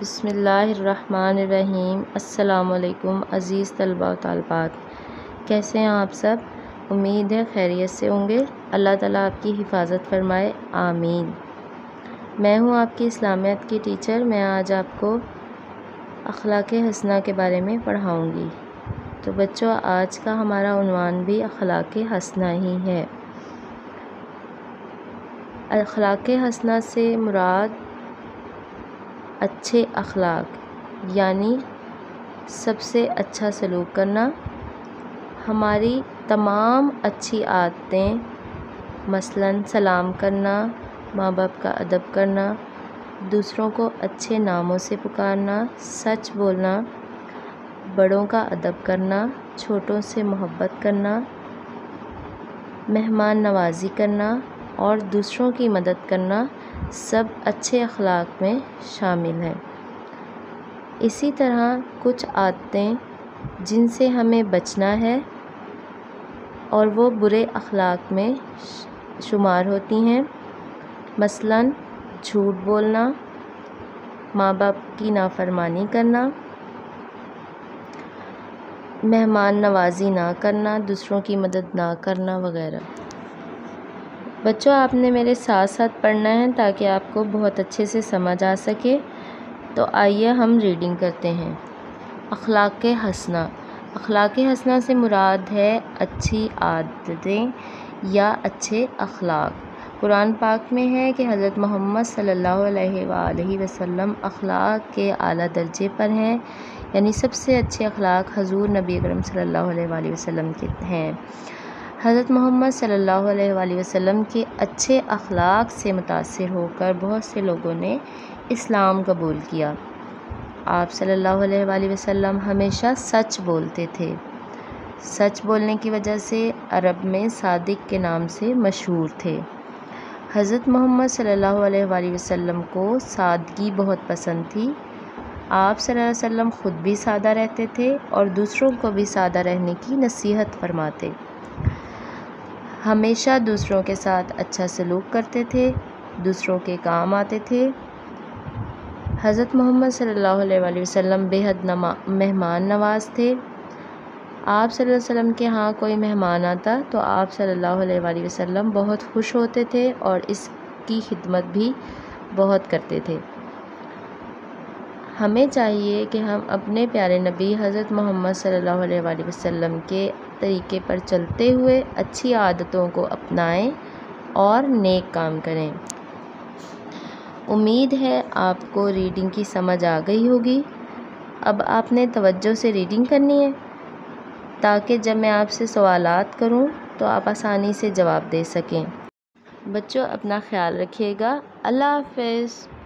بسم اللہ الرحمن الرحیم۔ السلام علیکم عزیز طلباء و طالبات، کیسے ہیں آپ سب؟ امید ہے خیریت سے ہوں گے۔ اللہ تعالیٰ آپ کی حفاظت فرمائے، آمین۔ میں ہوں آپ کی اسلامیات کی ٹیچر۔ میں آج آپ کو اخلاق حسنہ کے بارے میں پڑھاؤں گی۔ تو بچوں، آج کا ہمارا عنوان بھی اخلاق حسنہ ہی ہے۔ اخلاق حسنہ سے مراد اچھے اخلاق یعنی سب سے اچھا سلوک کرنا، ہماری تمام اچھی عادتیں، مثلاً سلام کرنا، ماں باپ کا ادب کرنا، دوسروں کو اچھے ناموں سے پکارنا، سچ بولنا، بڑوں کا ادب کرنا، چھوٹوں سے محبت کرنا، مہمان نوازی کرنا اور دوسروں کی مدد کرنا سب اچھے اخلاق میں شامل ہیں۔ اسی طرح کچھ عادتیں جن سے ہمیں بچنا ہے اور وہ برے اخلاق میں شمار ہوتی ہیں، مثلاً جھوٹ بولنا، ماں باپ کی نافرمانی کرنا، مہمان نوازی نہ کرنا، دوسروں کی مدد نہ کرنا وغیرہ۔ بچوں، آپ نے میرے ساتھ ساتھ پڑھنا ہے تاکہ آپ کو بہت اچھے سے سمجھ آ سکے۔ تو آئیے ہم ریڈنگ کرتے ہیں۔ اخلاق حسنہ۔ اخلاق حسنہ سے مراد ہے اچھی عادتیں یا اچھے اخلاق۔ قرآن پاک میں ہے کہ حضرت محمد صلی اللہ علیہ وآلہ وسلم اخلاق کے اعلیٰ درجے پر ہیں، یعنی سب سے اچھے اخلاق حضور نبی اکرم صلی اللہ علیہ وآلہ وسلم کے ہیں۔ حضرت محمد صلی اللہ علیہ وآلہ وسلم کے اچھے اخلاق سے متاثر ہو کر بہت سے لوگوں نے اسلام قبول کیا۔ آپ صلی اللہ علیہ وآلہ وسلم ہمیشہ سچ بولتے تھے۔ سچ بولنے کی وجہ سے عرب میں صادق کے نام سے مشہور تھے۔ حضرت محمد صلی اللہ علیہ وآلہ وسلم کو سادگی بہت پسند تھی۔ آپ صلی اللہ علیہ وسلم خود بھی سادہ رہتے تھے اور دوسروں کو بھی سادہ رہنے کی نصیحت فرماتے۔ ہمیشہ دوسروں کے ساتھ اچھا سلوک کرتے تھے، دوسروں کے کام آتے تھے۔ حضرت محمد صلی اللہ علیہ وآلہ وسلم بے حد مہمان نواز تھے۔ آپ صلی اللہ علیہ وسلم کے ہاں کوئی مہمان آتا تو آپ صلی اللہ علیہ وآلہ وسلم بہت خوش ہوتے تھے اور اس کی خدمت بھی بہت کرتے تھے۔ ہمیں چاہیے کہ ہم اپنے پیارے نبی حضرت محمد صلی اللہ علیہ وآلہ وسلم کے طریقے پر چلتے ہوئے اچھی عادتوں کو اپنائیں اور نیک کام کریں۔ امید ہے آپ کو ریڈنگ کی سمجھ آ گئی ہوگی۔ اب آپ نے توجہ سے ریڈنگ کرنی ہے تاکہ جب میں آپ سے سوالات کروں تو آپ آسانی سے جواب دے سکیں۔ بچوں، اپنا خیال رکھیے گا۔ اللہ حافظ۔